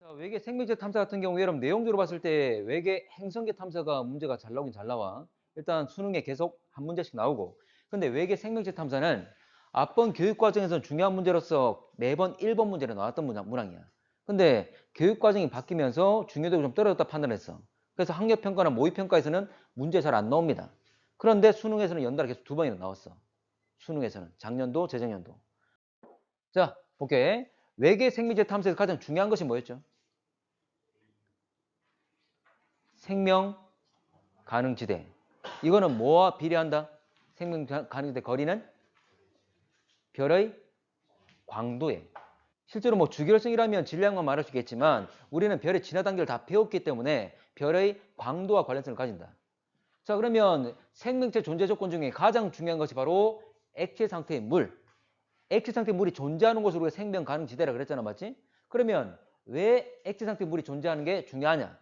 자, 외계 생명체 탐사 같은 경우에 여러분 내용적으로 봤을 때 외계 행성계 탐사가 문제가 잘 나오긴 잘 나와. 일단 수능에 계속 한 문제씩 나오고. 근데 외계 생명체 탐사는 앞번 교육 과정에서는 중요한 문제로서 매번 1번 문제로 나왔던 문항이야. 근데 교육 과정이 바뀌면서 중요도가 좀 떨어졌다 판단했어. 그래서 학력평가나 모의평가에서는 문제 잘 안 나옵니다. 그런데 수능에서는 연달아 계속 두 번이나 나왔어. 수능에서는 작년도, 재작년도. 자, 볼게. 외계 생명체 탐사에서 가장 중요한 것이 뭐였죠? 생명 가능지대. 이거는 뭐와 비례한다? 생명 가능지대 거리는 별의 광도에. 실제로 뭐 주결성이라면 질량만 말할 수 있겠지만 우리는 별의 진화 단계를 다 배웠기 때문에 별의 광도와 관련성을 가진다. 자, 그러면 생명체 존재 조건 중에 가장 중요한 것이 바로 액체 상태의 물. 액체 상태의 물이 존재하는 곳을 우리가 생명 가능지대라 그랬잖아, 맞지? 그러면 왜 액체 상태의 물이 존재하는 게 중요하냐?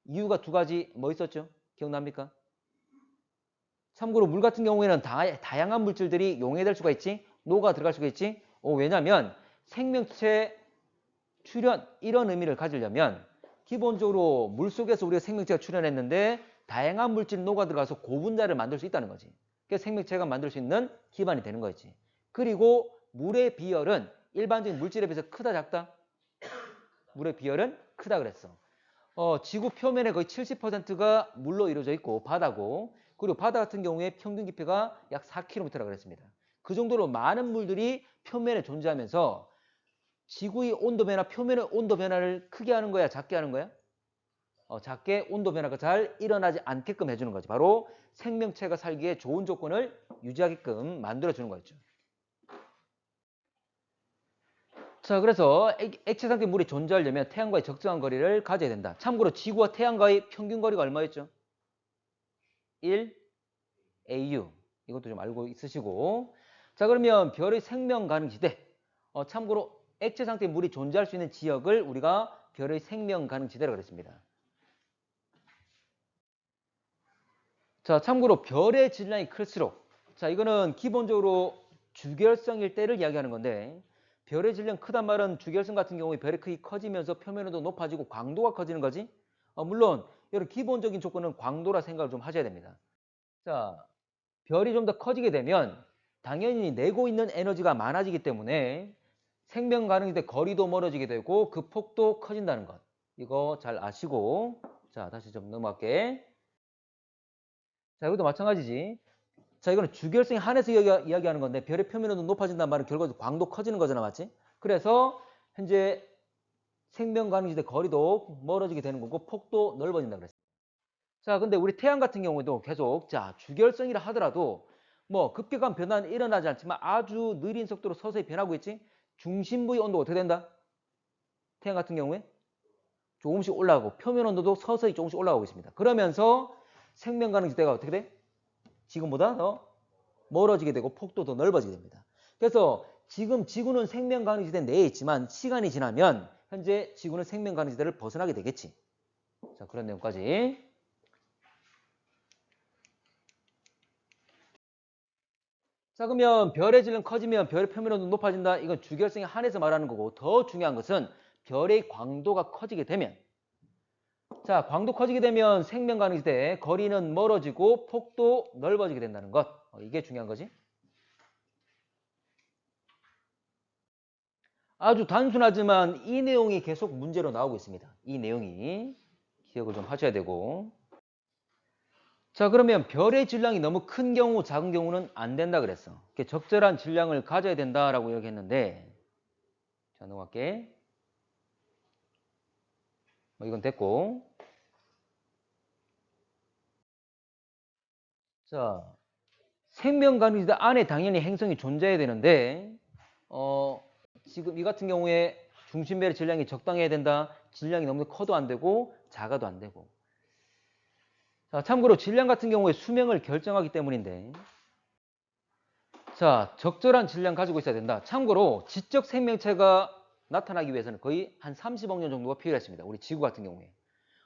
이유가 두 가지 뭐 있었죠? 기억납니까? 참고로 물 같은 경우에는 다양한 물질들이 용해될 수가 있지, 녹아 들어갈 수가 있지. 왜냐면 생명체 출현 이런 의미를 가지려면 기본적으로 물 속에서 우리가 생명체가 출현했는데 다양한 물질이 녹아 들어가서 고분자를 만들 수 있다는 거지. 그래서 생명체가 만들 수 있는 기반이 되는 거지. 그리고 물의 비열은 일반적인 물질에 비해서 크다 작다? 물의 비열은 크다 그랬어. 지구 표면의 거의 70%가 물로 이루어져 있고 바다고, 그리고 바다 같은 경우에 평균 깊이가 약 4km라 그랬습니다. 그 정도로 많은 물들이 표면에 존재하면서 지구의 온도 변화, 표면의 온도 변화를 크게 하는 거야, 작게 하는 거야? 작게 온도 변화가 잘 일어나지 않게끔 해주는 거지. 바로 생명체가 살기에 좋은 조건을 유지하게끔 만들어주는 거였죠. 자, 그래서 액체 상태 물이 존재하려면 태양과의 적정한 거리를 가져야 된다. 참고로 지구와 태양과의 평균 거리가 얼마였죠? 1 AU. 이것도 좀 알고 있으시고. 자, 그러면 별의 생명 가능 지대. 참고로 액체 상태의 물이 존재할 수 있는 지역을 우리가 별의 생명 가능 지대라고 그랬습니다. 자, 참고로 별의 질량이 클수록, 자, 이거는 기본적으로 주결성일 때를 이야기하는 건데, 별의 질량 크단 말은 주결성 같은 경우에 별의 크기 커지면서 표면온도 높아지고 광도가 커지는 거지. 물론 이런 기본적인 조건은 광도라 생각을 좀 하셔야 됩니다. 자, 별이 좀 더 커지게 되면 당연히 내고 있는 에너지가 많아지기 때문에 생명 가능지대 거리도 멀어지게 되고 그 폭도 커진다는 것. 이거 잘 아시고. 자, 다시 좀 넘어갈게. 자, 이것도 마찬가지지. 자, 이거는 주결성에 한해서 이야기하는 건데 별의 표면온도 높아진다는 말은 결과적으로 광도 커지는 거잖아, 맞지? 그래서 현재 생명 가능지대 거리도 멀어지게 되는 거고 폭도 넓어진다 그랬어. 자, 근데 우리 태양 같은 경우에도 계속 자, 주결성이라 하더라도 뭐 급격한 변화는 일어나지 않지만 아주 느린 속도로 서서히 변하고 있지. 중심부의 온도가 어떻게 된다? 태양 같은 경우에 조금씩 올라가고 표면 온도도 서서히 조금씩 올라가고 있습니다. 그러면서 생명 가능지대가 어떻게 돼? 지금보다 더 멀어지게 되고 폭도 더 넓어지게 됩니다. 그래서 지금 지구는 생명 가능지대 내에 있지만 시간이 지나면 현재 지구는 생명 가능지대를 벗어나게 되겠지. 자, 그런 내용까지. 자, 그러면 별의 질은 커지면 별의 표면온도 높아진다. 이건 주결성에 한해서 말하는 거고, 더 중요한 것은 별의 광도가 커지게 되면, 자, 광도 커지게 되면 생명 가능지대 거리는 멀어지고 폭도 넓어지게 된다는 것. 이게 중요한 거지. 아주 단순하지만 이 내용이 계속 문제로 나오고 있습니다. 이 내용이 기억을 좀 하셔야 되고. 자, 그러면 별의 질량이 너무 큰 경우, 작은 경우는 안 된다 그랬어. 이렇게 적절한 질량을 가져야 된다라고 이야기했는데, 자, 넘어갈게. 이건 됐고. 자, 생명 가능지대 안에 당연히 행성이 존재해야 되는데, 지금 이 같은 경우에 중심별의 질량이 적당해야 된다. 질량이 너무 커도 안 되고 작아도 안 되고. 자, 참고로 질량 같은 경우에 수명을 결정하기 때문인데, 자, 적절한 질량 가지고 있어야 된다. 참고로 지적 생명체가 나타나기 위해서는 거의 한 30억 년 정도가 필요했습니다. 우리 지구 같은 경우에.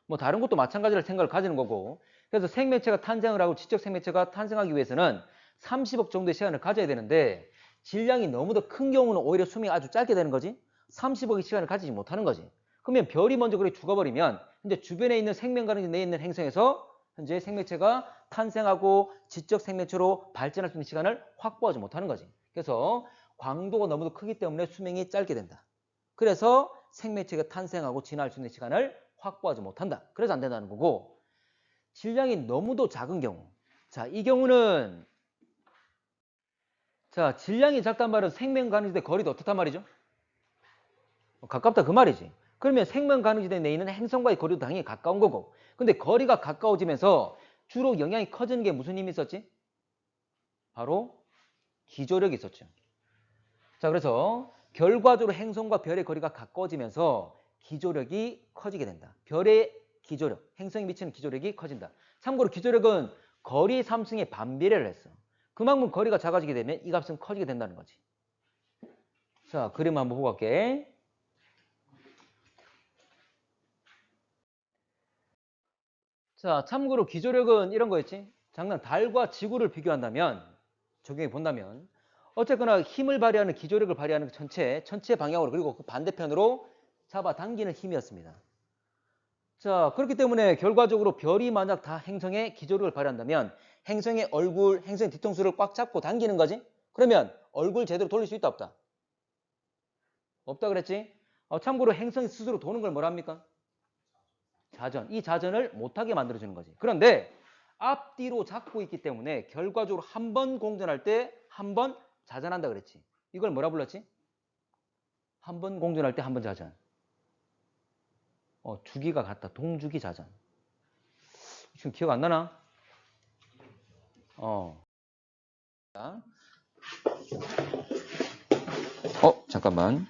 뭐 다른 것도 마찬가지로 생각을 가지는 거고. 그래서 생명체가 탄생을 하고 지적 생명체가 탄생하기 위해서는 30억 정도의 시간을 가져야 되는데 질량이 너무 더 큰 경우는 오히려 수명이 아주 짧게 되는 거지. 30억의 시간을 가지지 못하는 거지. 그러면 별이 먼저 그렇게 죽어버리면 현재 주변에 있는 생명 가능지 내에 있는 행성에서 현재 생명체가 탄생하고 지적 생명체로 발전할 수 있는 시간을 확보하지 못하는 거지. 그래서 광도가 너무도 크기 때문에 수명이 짧게 된다. 그래서 생명체가 탄생하고 진화할 수 있는 시간을 확보하지 못한다. 그래서 안 된다는 거고, 질량이 너무도 작은 경우, 자, 이 경우는 자, 질량이 작단 말은 생명 가능지대 거리도 어떻단 말이죠? 가깝다 그 말이지. 그러면 생명 가능지대 내에 있는 행성과의 거리도 당연히 가까운 거고, 근데 거리가 가까워지면서 주로 영향이 커지는 게 무슨 힘이 있었지? 바로 기조력이 있었죠. 자, 그래서 결과적으로 행성과 별의 거리가 가까워지면서 기조력이 커지게 된다. 별의 기조력, 행성이 미치는 기조력이 커진다. 참고로 기조력은 거리 삼승의 반비례를 했어. 그만큼 거리가 작아지게 되면 이 값은 커지게 된다는 거지. 자, 그림 한번 보고 갈게. 자, 참고로 기조력은 이런 거였지. 장난 달과 지구를 비교한다면, 적용해 본다면, 어쨌거나 힘을 발휘하는 기조력을 발휘하는 전체 방향으로 그리고 그 반대편으로 잡아당기는 힘이었습니다. 자, 그렇기 때문에 결과적으로 별이 만약 다 행성의 기조력을 발휘한다면 행성의 얼굴, 행성의 뒤통수를 꽉 잡고 당기는 거지? 그러면 얼굴 제대로 돌릴 수 있다 없다? 없다 그랬지? 참고로 행성이 스스로 도는 걸 뭐랍니까? 자전. 이 자전을 못하게 만들어주는 거지. 그런데 앞뒤로 잡고 있기 때문에 결과적으로 한 번 공전할 때 한 번 자전한다 그랬지. 이걸 뭐라 불렀지? 한 번 공전할 때 한 번 자전. 주기가 같다. 동주기 자전. 지금 기억 안 나나? 어. 잠깐만.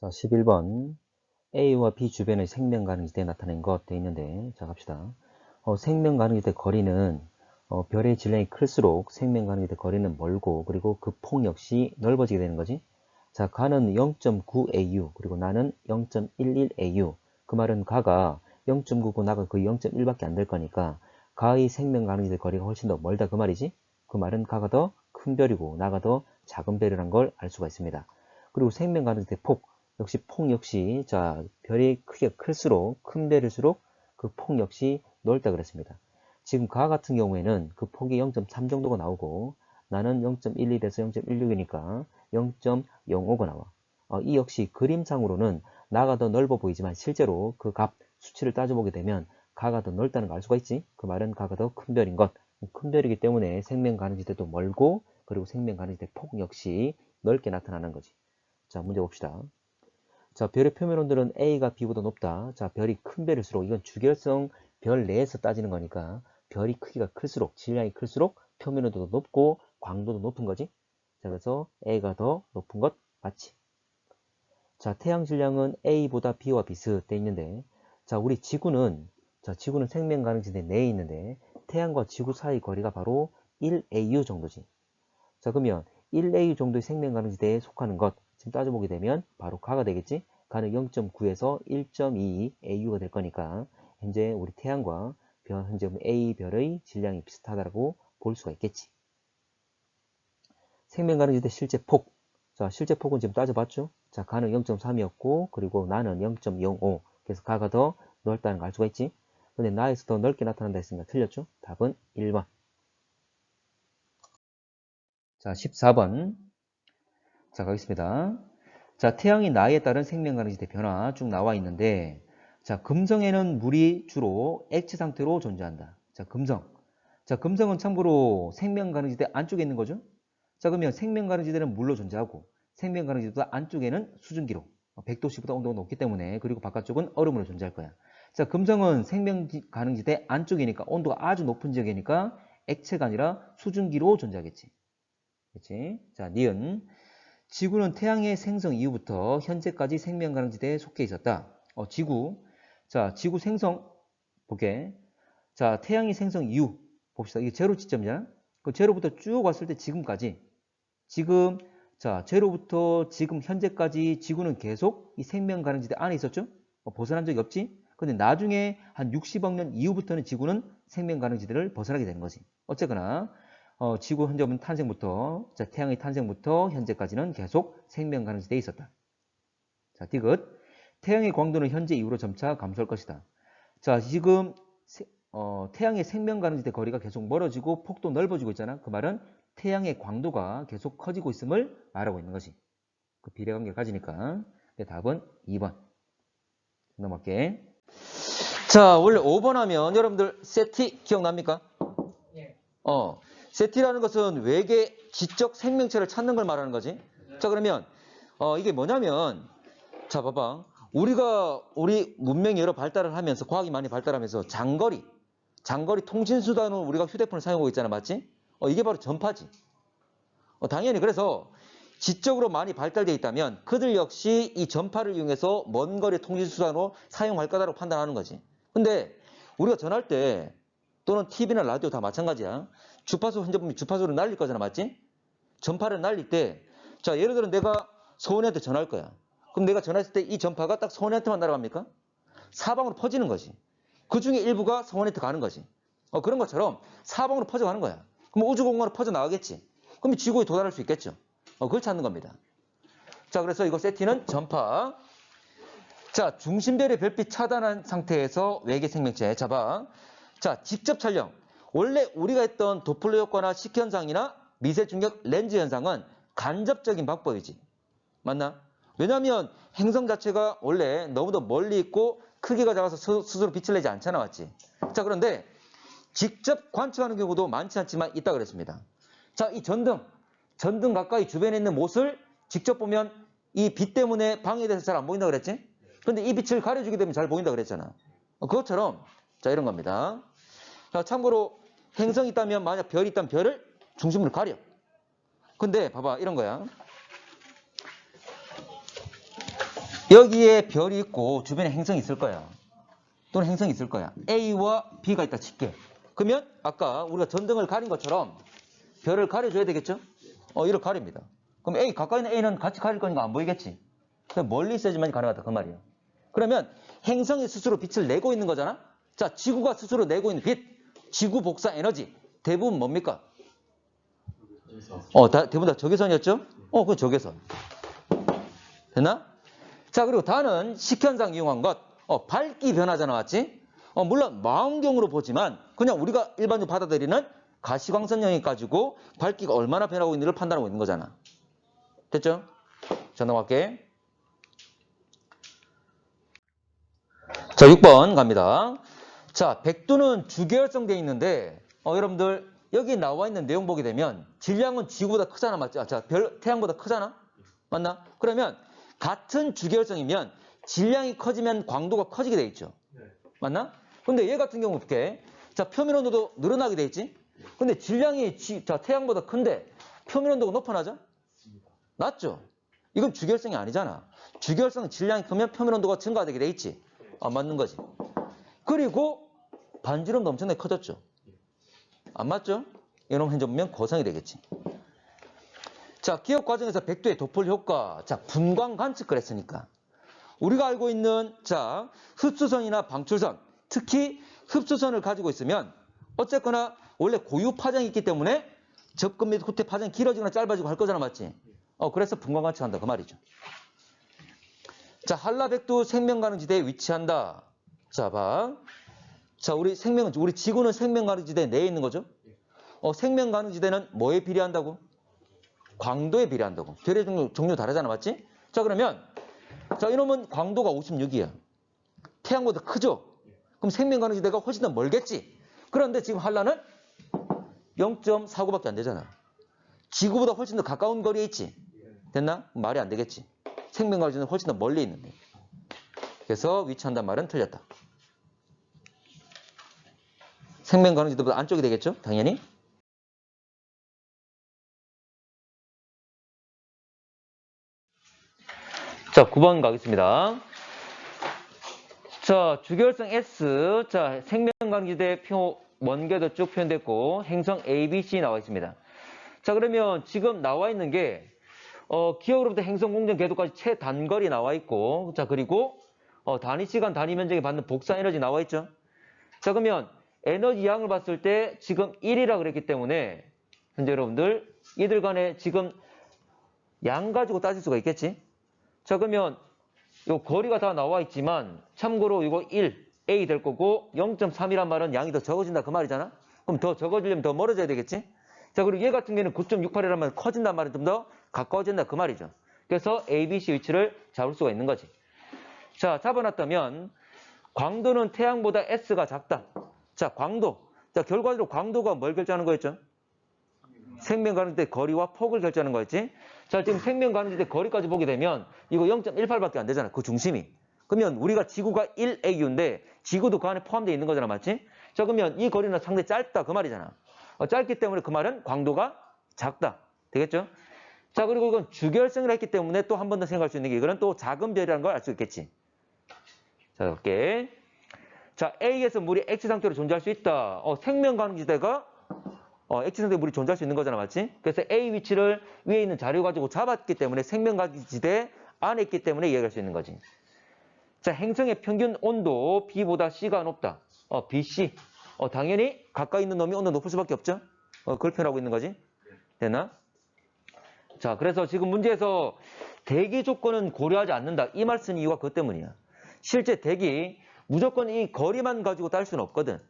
자, 11번. A와 B 주변의 생명 가능지대에 나타낸 것 돼 있는데, 자, 갑시다. 생명 가능지대 거리는 별의 질량이 클수록 생명 가능지대 거리는 멀고, 그리고 그 폭 역시 넓어지게 되는 거지. 자, 가는 0.9AU, 그리고 나는 0.11AU. 그 말은 가가 0.9고 나가 거의 0.1밖에 안 될 거니까 가의 생명 가능지대 거리가 훨씬 더 멀다 그 말이지. 그 말은 가가 더 큰 별이고 나가 더 작은 별이란 걸 알 수가 있습니다. 그리고 생명 가능지대 폭 역시 자, 별이 크게 클수록 큰 별일수록 그 폭 역시 넓다 그랬습니다. 지금 가 같은 경우에는 그 폭이 0.3 정도가 나오고 나는 0.11에서 0.16이니까 0.05가 나와. 이 역시 그림상으로는 나가 더 넓어 보이지만 실제로 그 값 수치를 따져보게 되면 가가 더 넓다는 걸 알 수가 있지. 그 말은 가가 더 큰 별인 것. 큰 별이기 때문에 생명 가능지대도 멀고 그리고 생명 가능지대 폭 역시 넓게 나타나는 거지. 자, 문제 봅시다. 자, 별의 표면 온도는 A가 B보다 높다. 자, 별이 큰 별일수록 이건 주결성 별 내에서 따지는 거니까 별이 크기가 클수록 질량이 클수록 표면 온도도 높고 광도도 높은 거지. 자, 그래서 A가 더 높은 것 맞지. 자, 태양 질량은 A보다 B와 비슷돼 있는데 자, 우리 지구는 생명 가능지대 내에 있는데 태양과 지구 사이 거리가 바로 1AU 정도지. 자, 그러면 1AU 정도의 생명 가능지대에 속하는 것 지금 따져보게 되면 바로 가가 되겠지. 가는 0.9에서 1.22 AU가 될 거니까 현재 우리 태양과 현재 A별의 질량이 비슷하다고 볼 수가 있겠지. 생명 가능지대 실제 폭. 자, 실제 폭은 지금 따져봤죠? 자, 가는 0.3이었고, 그리고 나는 0.05. 그래서 가가 더 넓다는 걸 알 수가 있지? 근데 나에서 더 넓게 나타난다 했으니까 틀렸죠? 답은 1번. 자, 14번. 자, 가겠습니다. 자, 태양이 나에 따른 생명 가능지대 변화 쭉 나와 있는데, 자, 금성에는 물이 주로 액체 상태로 존재한다. 자, 금성. 자, 금성은 참고로 생명 가능지대 안쪽에 있는 거죠? 자, 그러면 생명 가능지대는 물로 존재하고 생명 가능지대 안쪽에는 수증기로 100도씨보다 온도가 높기 때문에, 그리고 바깥쪽은 얼음으로 존재할 거야. 자, 금성은 생명 가능지대 안쪽이니까 온도가 아주 높은 지역이니까 액체가 아니라 수증기로 존재하겠지. 그렇지? 자, 니은. 지구는 태양의 생성 이후부터 현재까지 생명 가능지대에 속해 있었다. 지구. 자, 지구 생성 볼게. 자, 태양이 생성 이후 봅시다. 이게 제로 지점이잖아. 그 제로부터 쭉 왔을 때 지금까지. 지금 자, 제로부터 지금 현재까지 지구는 계속 이 생명 가능지대 안에 있었죠? 벗어난 적이 없지? 근데 나중에 한 60억 년 이후부터는 지구는 생명 가능지대를 벗어나게 되는 거지. 어쨌거나 지구 현재는 탄생부터, 자, 태양의 탄생부터 현재까지는 계속 생명 가능지대에 있었다. 자, 디귿. 태양의 광도는 현재 이후로 점차 감소할 것이다. 자, 지금 태양의 생명 가능지대 거리가 계속 멀어지고 폭도 넓어지고 있잖아. 그 말은 태양의 광도가 계속 커지고 있음을 말하고 있는 것이. 그 비례관계를 가지니까. 답은 2번. 넘어갈게. 자, 원래 5번 하면 여러분들 세티 기억납니까? 예. 세티라는 것은 외계 지적 생명체를 찾는 걸 말하는 거지. 자, 그러면 이게 뭐냐면, 자, 봐봐. 우리 문명이 여러 발달을 하면서, 과학이 많이 발달하면서 장거리 통신수단으로 우리가 휴대폰을 사용하고 있잖아. 맞지? 이게 바로 전파지. 당연히 그래서 지적으로 많이 발달되어 있다면 그들 역시 이 전파를 이용해서 먼 거리 통신수단으로 사용할 거다라고 판단하는 거지. 근데 우리가 전화할 때 또는 TV나 라디오 다 마찬가지야. 주파수 현재 보면 주파수를 날릴 거잖아. 맞지? 전파를 날릴 때, 자, 예를 들어 내가 서원이한테 전화할 거야. 그럼 내가 전화했을 때 이 전파가 딱 서원이한테만 날아갑니까? 사방으로 퍼지는 거지. 그 중에 일부가 서원한테 가는 거지. 그런 것처럼 사방으로 퍼져가는 거야. 그럼 우주공간으로 퍼져나가겠지. 그럼 지구에 도달할 수 있겠죠. 그걸 찾는 겁니다. 자, 그래서 이거 세티는 전파. 자, 중심별의 별빛 차단한 상태에서 외계 생명체. 자, 봐. 자, 직접 촬영. 원래 우리가 했던 도플러 효과나 식현상이나 미세중력 렌즈 현상은 간접적인 방법이지. 맞나? 왜냐하면 행성 자체가 원래 너무도 멀리 있고 크기가 작아서 스스로 빛을 내지 않잖아. 맞지? 자, 그런데 직접 관측하는 경우도 많지 않지만 있다 그랬습니다. 자, 이 전등 가까이 주변에 있는 못을 직접 보면 이 빛 때문에 방해돼서 잘 안 보인다 그랬지? 근데 이 빛을 가려주게 되면 잘 보인다 그랬잖아. 그것처럼 자, 이런 겁니다. 자, 참고로 행성이 있다면, 만약 별이 있다면 별을 중심으로 가려. 근데 봐봐, 이런 거야. 여기에 별이 있고 주변에 행성이 있을 거야. 또는 행성이 있을 거야. A와 B가 있다 칠게. 그러면 아까 우리가 전등을 가린 것처럼 별을 가려줘야 되겠죠? 이렇게 가립니다. 그럼 A, 가까이 있는 A는 같이 가릴 거니까 안 보이겠지? 그럼 멀리 있어야지만 가능하다 그 말이에요. 그러면 행성이 스스로 빛을 내고 있는 거잖아? 자, 지구가 스스로 내고 있는 빛, 지구 복사 에너지, 대부분 뭡니까? 대부분 다 적외선이었죠? 그건 적외선. 됐나? 자, 그리고 다는 식현상 이용한 것. 밝기 변화잖아, 맞지? 물론 망원경으로 보지만 그냥 우리가 일반적으로 받아들이는 가시광선형이 가지고 밝기가 얼마나 변하고 있는지를 판단하고 있는 거잖아. 됐죠? 자, 넘어갈게. 자, 6번 갑니다. 자, 백두는 주계열성 되어 있는데 여러분들 여기 나와 있는 내용 보게 되면 질량은 지구보다 크잖아. 맞죠? 자, 태양보다 크잖아? 맞나? 그러면 같은 주계열성이면 질량이 커지면 광도가 커지게 돼 있죠. 맞나? 근데 얘 같은 경우 어떻게? 자, 표면 온도도 늘어나게 돼 있지? 근데 질량이 자, 태양보다 큰데 표면 온도가 높아나죠? 낮죠? 이건 주계열성이 아니잖아. 주계열성은 질량이 크면 표면 온도가 증가되게 돼 있지. 안 맞는 거지. 그리고 반지름도 엄청나게 커졌죠. 안 맞죠? 이런 현재 보면 고성이 되겠지. 자, 기억 과정에서 백두의 도플 효과. 자, 분광 관측을 했으니까. 우리가 알고 있는 자 흡수선이나 방출선, 특히 흡수선을 가지고 있으면 어쨌거나 원래 고유 파장이 있기 때문에 접근 및 후퇴 파장이 길어지거나 짧아지고 할 거잖아, 맞지? 그래서 분광관측한다 그 말이죠. 자, 한라백두 생명가능지대에 위치한다. 자, 봐. 자, 우리 지구는 생명가능지대 내에 있는 거죠? 생명가능지대는 뭐에 비례한다고? 광도에 비례한다고. 별의 종류 다르잖아, 맞지? 자, 그러면 자, 이놈은 광도가 56이야. 태양보다 크죠? 그럼 생명가능지대가 훨씬 더 멀겠지? 그런데 지금 한라는 0.49밖에 안 되잖아. 지구보다 훨씬 더 가까운 거리에 있지? 됐나? 말이 안 되겠지. 생명가능지대는 훨씬 더 멀리 있는데. 그래서 위치한다는 말은 틀렸다. 생명가능지대보다 안쪽이 되겠죠? 당연히. 자, 9번 가겠습니다. 자, 주결성 S. 자, 생명가능지대 표 먼 궤도 쭉 표현됐고 행성 A, B, C 나와 있습니다. 자, 그러면 지금 나와 있는 게 기억으로부터 행성 공전 궤도까지 최단거리 나와 있고, 자, 그리고 단위 시간, 단위 면적에 받는 복사 에너지 나와 있죠. 자, 그러면 에너지 양을 봤을 때 지금 1이라 그랬기 때문에 현재 여러분들 이들 간에 지금 양 가지고 따질 수가 있겠지. 자, 그러면 요 거리가 다 나와 있지만 참고로 이거 1, A 될 거고 0.3이란 말은 양이 더 적어진다 그 말이잖아. 그럼 더 적어지려면 더 멀어져야 되겠지. 자, 그리고 얘 같은 경우는 9.68이란 말은 커진단 말은 좀 더 가까워진다 그 말이죠. 그래서 A, B, C 위치를 잡을 수가 있는 거지. 자, 잡아놨다면 광도는 태양보다 S가 작다. 자, 광도. 자, 결과적으로 광도가 뭘 결정하는 거였죠? 생명가능지대 거리와 폭을 결정하는 거였지. 자, 지금 생명가능지대 거리까지 보게 되면 이거 0.18밖에 안 되잖아. 그 중심이. 그러면 우리가 지구가 1AU인데 지구도 그 안에 포함되어 있는 거잖아. 맞지? 자, 그러면 이 거리는 상당히 짧다. 그 말이잖아. 짧기 때문에 그 말은 광도가 작다. 되겠죠? 자, 그리고 이건 주결성을 했기 때문에 또 한 번 더 생각할 수 있는 게 이거는 또 작은 별이라는 걸 알 수 있겠지. 자, 이렇게. 자, A에서 물이 X 상태로 존재할 수 있다. 생명가능지대가 X 상태의 물이 존재할 수 있는 거잖아. 맞지? 그래서 A 위치를 위에 있는 자료 가지고 잡았기 때문에 생명가능지대 안에 있기 때문에 이해할 수 있는 거지. 자, 행성의 평균 온도 B보다 C가 높다. B, C. 당연히 가까이 있는 놈이 온도 높을 수밖에 없죠. 그걸 표현하고 있는 거지. 됐나? 자, 그래서 지금 문제에서 대기 조건은 고려하지 않는다. 이 말 쓴 이유가 그것 때문이야. 실제 대기 무조건 이 거리만 가지고 딸 수는 없거든.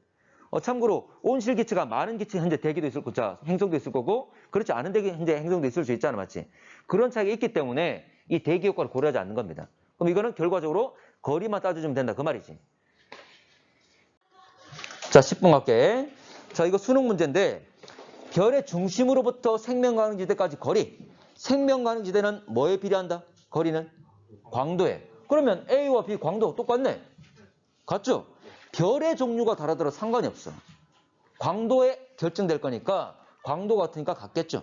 참고로 온실 기체가 많은 기체 현재 대기도 있을 거고, 자, 행성도 있을 거고, 그렇지 않은 대기 현재 행성도 있을 수 있잖아, 맞지? 그런 차이가 있기 때문에 이 대기 효과를 고려하지 않는 겁니다. 그럼 이거는 결과적으로 거리만 따져주면 된다, 그 말이지. 자, 10분 갈게. 자, 이거 수능 문제인데 별의 중심으로부터 생명가능지대까지 거리. 생명가능지대는 뭐에 비례한다? 거리는 광도에. 그러면 A와 B 광도 똑같네. 같죠? 별의 종류가 다르더라도 상관이 없어. 광도에 결정될 거니까 광도 같으니까 같겠죠.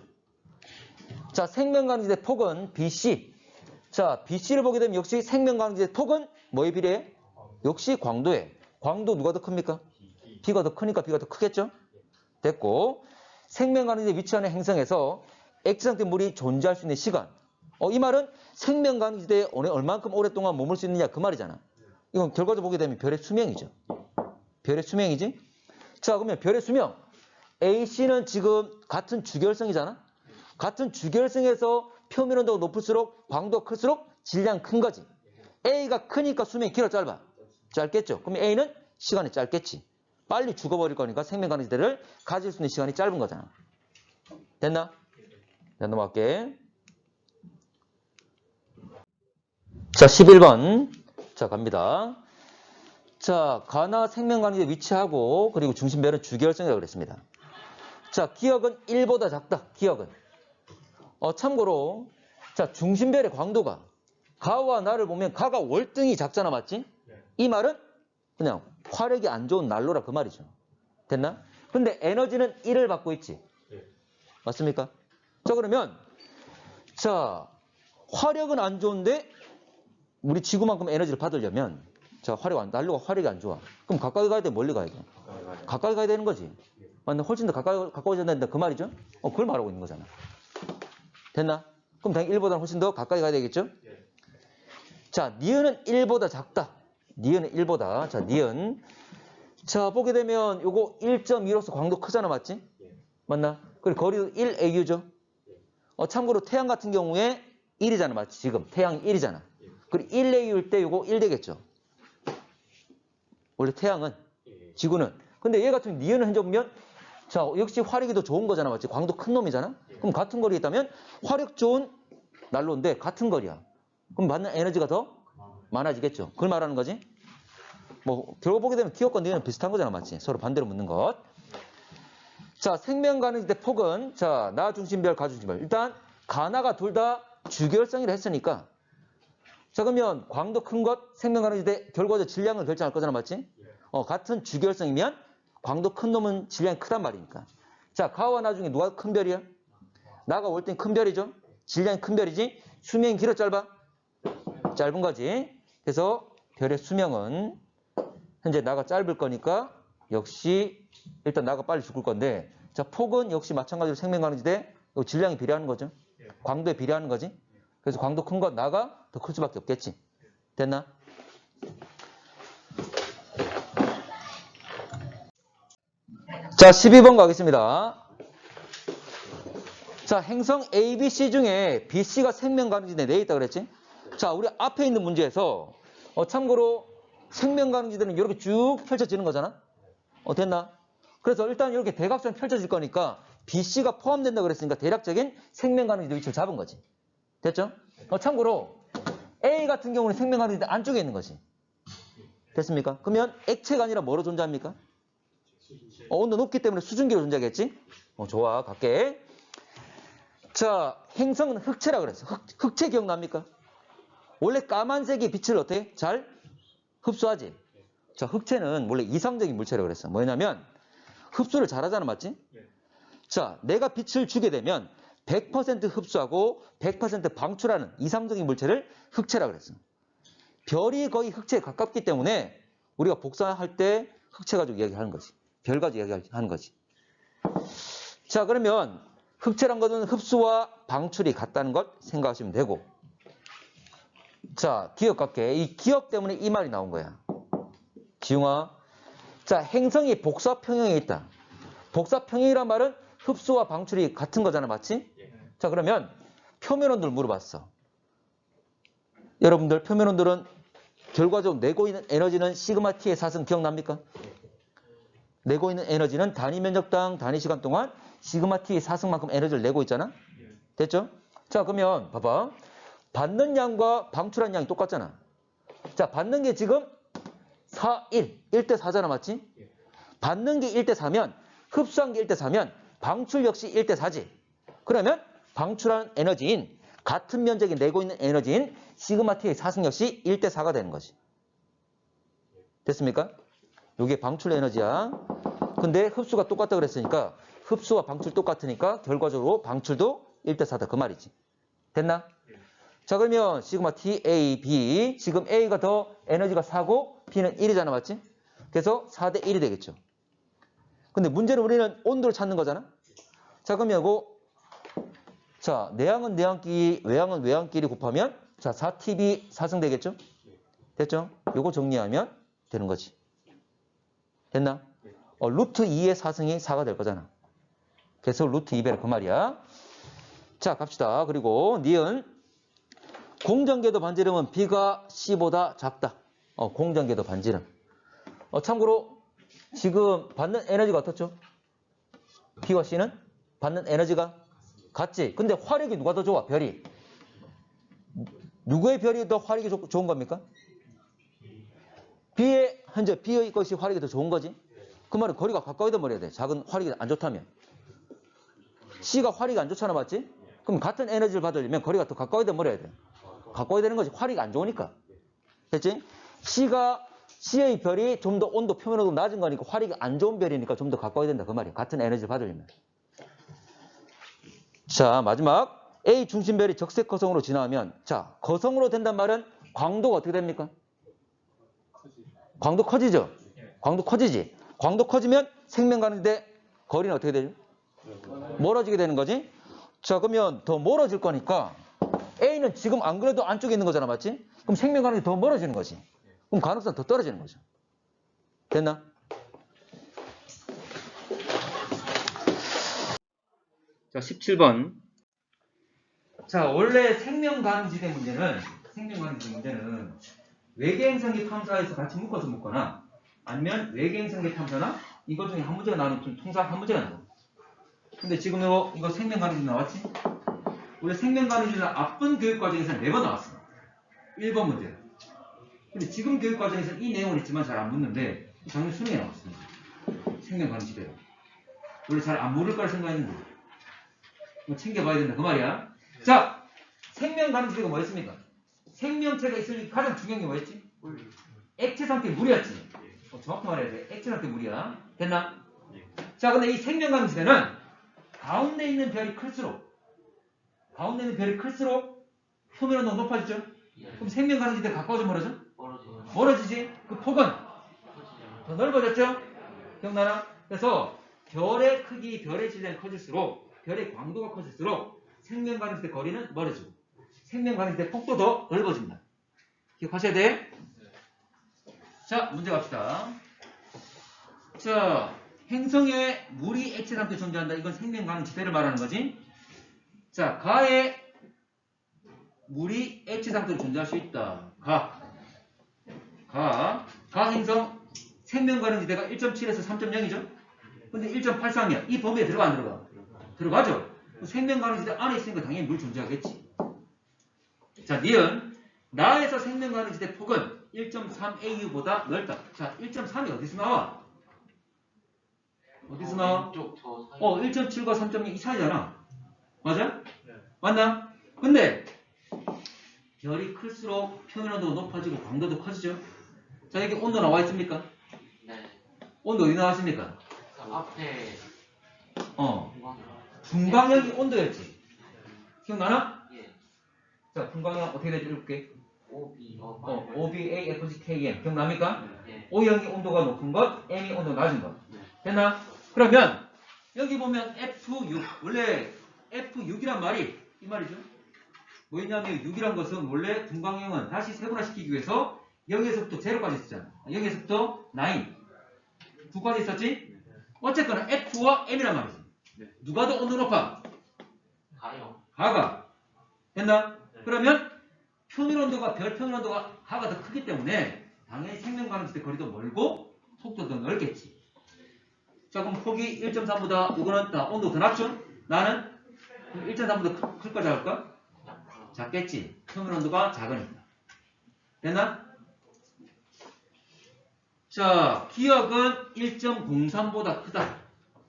자, 생명가능지대 폭은 BC. 자, BC를 보게 되면 역시 생명가능지대 폭은 뭐에 비례해? 역시 광도에. 광도 누가 더 큽니까? B가 더 크니까 B가 더 크겠죠? 됐고, 생명가능지대에 위치하는 행성에서 X상태 물이 존재할 수 있는 시간. 이 말은 생명가능지대에 얼만큼 오랫동안 머물 수 있느냐 그 말이잖아. 이건 결과적으로 보게 되면 별의 수명이죠. 별의 수명이지? 자, 그러면 별의 수명. AC는 지금 같은 주결성이잖아? 같은 주결성에서 표면 온도가 높을수록 광도가 클수록 질량 큰 거지. A가 크니까 수명이 길어 짧아? 짧겠죠. 그럼 A는 시간이 짧겠지. 빨리 죽어버릴 거니까 생명가능지대를 가질 수 있는 시간이 짧은 거잖아. 됐나? 자, 넘어갈게. 자, 11번. 자, 갑니다. 자, 가나 생명가능지대에 위치하고 그리고 중심별은 주결성이라고 그랬습니다. 자, 기억은 1보다 작다. 기억은. 참고로 자, 중심별의 광도가 가와 나를 보면 가가 월등히 작잖아. 맞지? 이 말은 그냥 화력이 안 좋은 난로라 그 말이죠. 됐나? 근데 에너지는 1을 받고 있지. 맞습니까? 자, 그러면 자, 화력은 안 좋은데 우리 지구만큼 에너지를 받으려면 자, 난로가 화력이 안 좋아. 그럼 가까이 가야 돼? 멀리 가야 돼? 가까이 가야 되는 거지. 근데 훨씬 더 가까워져야 된다 그 말이죠? 그걸 말하고 있는 거잖아. 됐나? 그럼 당연히 1보다는 훨씬 더 가까이 가야 되겠죠? 자, 니은은 1보다 작다. 니은은 1보다. 자, 니은. 자, 보게 되면 요거 1.2로서 광도 크잖아, 맞지? 맞나? 그리고 거리도 1AU죠. 참고로 태양 같은 경우에 1이잖아, 맞지? 지금 태양이 1이잖아. 그리고 1AU일 때 요거 1 되겠죠. 원래 태양은, 지구는. 근데 얘 같은 니은을 해보면, 자, 역시 화력이 더 좋은 거잖아, 맞지? 광도 큰 놈이잖아. 그럼 같은 거리에 있다면 화력 좋은 난로인데 같은 거리야. 그럼 받는 에너지가 더 많아지겠죠. 그걸 말하는 거지. 뭐 결국 보게 되면 기업과 니은은 비슷한 거잖아, 맞지? 서로 반대로 묻는 것. 자, 생명 가능지대 폭은 자, 나 중심별, 가 중심별. 일단 가나가 둘 다 주결성이라 했으니까. 자, 그러면 광도 큰 것, 생명 가능지대 결과적 질량을 결정할 거잖아, 맞지? 같은 주결성이면 광도 큰 놈은 질량이 크단 말이니까. 자, 가와 나 중에 누가 큰 별이야? 나가 올 땐 큰 별이죠. 질량이 큰 별이지. 수명이 길어, 짧아? 짧은 거지. 그래서 별의 수명은 현재 나가 짧을 거니까 역시 일단 나가 빨리 죽을 건데, 자, 폭은 역시 마찬가지로 생명 가능지대 질량이 비례하는 거죠. 광도에 비례하는 거지. 그래서 광도 큰 것 나가 더 클 수밖에 없겠지. 됐나? 자, 12번 가겠습니다. 자, 행성 A, B, C 중에 B, C가 생명 가능지대에 내에 있다 그랬지? 자, 우리 앞에 있는 문제에서 참고로 생명 가능지대는 이렇게 쭉 펼쳐지는 거잖아? 됐나? 그래서 일단 이렇게 대각선 펼쳐질 거니까 B, C가 포함된다 그랬으니까 대략적인 생명 가능지대 위치를 잡은 거지. 됐죠? 참고로 A 같은 경우는 생명 가능지대 안쪽에 있는 거지. 됐습니까? 그러면 액체가 아니라 뭐로 존재합니까? 온도 높기 때문에 수증기로 존재하겠지? 좋아, 갈게. 자, 행성은 흑체라 그랬어. 흑체 기억납니까? 원래 까만색이 빛을 어떻게? 잘 흡수하지? 자, 흑체는 원래 이상적인 물체라 그랬어. 뭐냐면 흡수를 잘하잖아, 맞지? 자, 내가 빛을 주게 되면 100% 흡수하고 100% 방출하는 이상적인 물체를 흑체라 그랬어. 별이 거의 흑체에 가깝기 때문에 우리가 복사할 때 흑체 가지고 이야기하는 거지. 별 가지고 이야기하는 거지. 자, 그러면 흑체란 것은 흡수와 방출이 같다는 것 생각하시면 되고. 자, 기억 갈게. 이 기억 때문에 이 말이 나온 거야. 지웅아. 자, 행성이 복사평형에 있다. 복사평형이란 말은 흡수와 방출이 같은 거잖아, 맞지? 자, 그러면 표면온도를 물어봤어. 여러분들 표면온도는 결과적으로 내고 있는 에너지는 시그마 T의 4승 기억납니까? 내고 있는 에너지는 단위 면적당 단위 시간 동안 시그마 T의 4승만큼 에너지를 내고 있잖아? 됐죠? 자, 그러면 봐봐. 받는 양과 방출한 양이 똑같잖아. 자, 받는 게 지금 4, 1. 1대 4잖아, 맞지? 받는 게 1대 4면, 흡수한 게 1대 4면 방출 역시 1대 4지. 그러면 방출한 에너지인 같은 면적이 내고 있는 에너지인 시그마 T의 4승 역시 1대 4가 되는 거지. 됐습니까? 이게 방출 에너지야. 근데 흡수가 똑같다 그랬으니까 흡수와 방출 똑같으니까 결과적으로 방출도 1대 4다 그 말이지. 됐나? 자, 그러면 시그마 T, A, B. 지금 A가 더 에너지가 4고 B는 1이잖아, 맞지? 그래서 4대 1이 되겠죠. 근데 문제는 우리는 온도를 찾는 거잖아. 자, 그러면 이거 자, 내항은 내항끼리, 외항은 외항끼리 곱하면 자, 4TB 4승 되겠죠? 됐죠? 요거 정리하면 되는 거지. 됐나? 루트 2의 4승이 4가 될 거잖아. 그래서 루트 2배라 그 말이야. 자, 갑시다. 그리고 니은 공전궤도 반지름은 B가 C보다 작다. 공전궤도 반지름. 참고로 지금 받는 에너지가 어떻죠? B와 C는 받는 에너지가 같지. 근데 화력이 누가 더 좋아? 별이. 누구의 별이 더 화력이 좋은 겁니까? B의 현재 B의 것이 화력이 더 좋은 거지. 그 말은 거리가 가까이 더 멀어야 돼. 작은 화력이 안 좋다면. C가 화력이 안 좋잖아, 맞지? 그럼 같은 에너지를 받으려면 거리가 더 가까이 더 멀어야 돼. 가까이 되는 거지. 화력이 안 좋으니까. 됐지? C의 별이 좀 더 온도 표면온도 낮은 거니까 화력이 안 좋은 별이니까 좀 더 가까이 된다. 그 말이야. 같은 에너지를 받으려면. 자, 마지막. A 중심별이 적색 거성으로 진화하면 자, 거성으로 된단 말은 광도가 어떻게 됩니까? 광도 커지죠? 광도 커지지? 광도 커지면 생명 가능지대 거리는 어떻게 되죠? 멀어지게 되는 거지? 자, 그러면 더 멀어질 거니까 A는 지금 안 그래도 안쪽에 있는 거잖아, 맞지? 그럼 생명 가능성이 더 멀어지는 거지. 그럼 가능성 더 떨어지는 거죠. 됐나? 자, 17번. 자, 원래 생명 가능지대 문제는 외계 행성계 탐사에서 같이 묶어서 묻거나 아니면 외계 행성계 탐사나 이것 중에 한 문제가 나오면 좀 통상 한 문제가 나와. 근데 지금 이거 생명 가능지대 나왔지? 원래 생명 가능지대는 앞번 교육 과정에서는 4번 나왔어. 1번 문제. 근데 지금 교육 과정에서는 이 내용은 있지만 잘 안 묻는데 작년 수능에 나왔습니다. 생명 가능지대로. 원래 잘 안 물을 거라 생각했는데 뭐 챙겨봐야 된다 그 말이야. 자, 생명 가능지대가 뭐였습니까? 생명체가 있을 때 가장 중요한 게 뭐였지? 액체 상태 물이었지. 정확히 말해야 돼. 액체 상태 물이야. 됐나? 자, 근데 이 생명 가능지대는 가운데 있는 별이 클수록 표면 온도가 높아지죠? 그럼 생명 가능지대가 가까워져 멀어져? 멀어지지? 그 폭은 더 넓어졌죠? 기억나나? 그래서 별의 크기, 별의 질량이 커질수록 별의 광도가 커질수록 생명 가능지대 거리는 멀어지고 생명 가능지대 폭도 더 넓어집니다. 기억하셔야 돼? 자, 문제 갑시다. 자, 행성에 물이 액체 상태에 존재한다. 이건 생명 가능지대를 말하는 거지. 자, 가에 물이 액체 상태로 존재할 수 있다. 가 행성 생명 가능지대가 1.7에서 3.0이죠. 근데 1.83이야. 이 범위에 들어가 안 들어가? 들어가죠. 생명 가능지대 안에 있으니까 당연히 물 존재하겠지. 자, 니은 나에서 생명 가능지대 폭은 1.3AU보다 넓다. 자, 1.3이 어디서 나와? 1.7과 3.0 이 차이잖아. 맞아? 맞나? 근데 별이 클수록 표면 온도가 높아지고 광도도 커지죠. 자, 여기 온도 나와 있습니까? 네. 온도 어디 나와 있습니까? 앞에 분광역이 온도였지. 기억나나? 예. 자, 분광역 어떻게 될지 읽을게. OB OBA, FG, KM. 기억납니까? 네. O형이 온도가 높은 것, M이 온도가 낮은 것. 네. 됐나? 그러면 여기 보면 F6. 원래 F6이란 말이 이 말이죠. 뭐였냐면 6이란 것은 원래 분광형은 다시 세분화시키기 위해서 0에서부터 0까지 있었잖아. 0에서부터 9. 9까지 있었지? 어쨌거나 F와 M이란 말이지. 네. 누가 더 온도 높아? 가요. 가가. 됐나? 네. 그러면 표면 온도가 별 표면 온도가 가가 더 크기 때문에 당연히 생명 가능지대 거리도 멀고 속도도 더 넓겠지. 자, 그럼 폭이 1.3보다 이거는 다 온도 더 낮죠? 나는 1.3보다 클까 작을까? 작겠지. 표면 온도가 작으니까. 됐나? 자, 기억은 1.03보다 크다.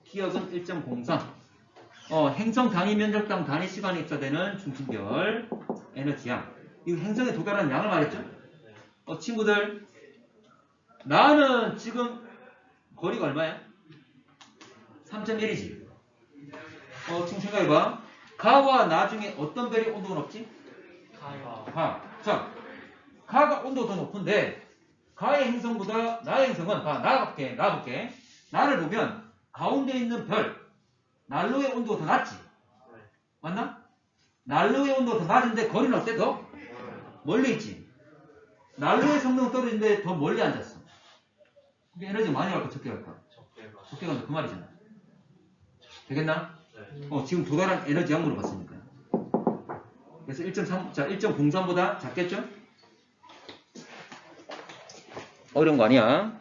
기억은 1.03. 행성 단위 면적당 단위 시간에 입사되는 중심별 에너지양. 이 행성에 도달하는 양을 말했죠? 친구들, 나는 지금 거리가 얼마야? 3.1이지. 지금 생각해봐. 가와 나 중에 어떤 별이 온도가 높지? 가요. 가. 자, 가가 온도가 더 높은데 가의 행성보다 나의 행성은 나가볼게. 나를 보면 가운데 있는 별 난로의 온도가 더 낮지? 맞나? 난로의 온도가 더 낮은데 거리는 어때? 더 멀리 있지? 난로의 성능은 떨어지는데 더 멀리 앉았어. 그게 에너지 많이 갈까 적게 갈까? 적게 간다 그 말이잖아. 되겠나? 지금 도달한 에너지 양 물어봤으니까. 그래서 1.3, 자, 1.03보다 작겠죠? 어려운 거 아니야.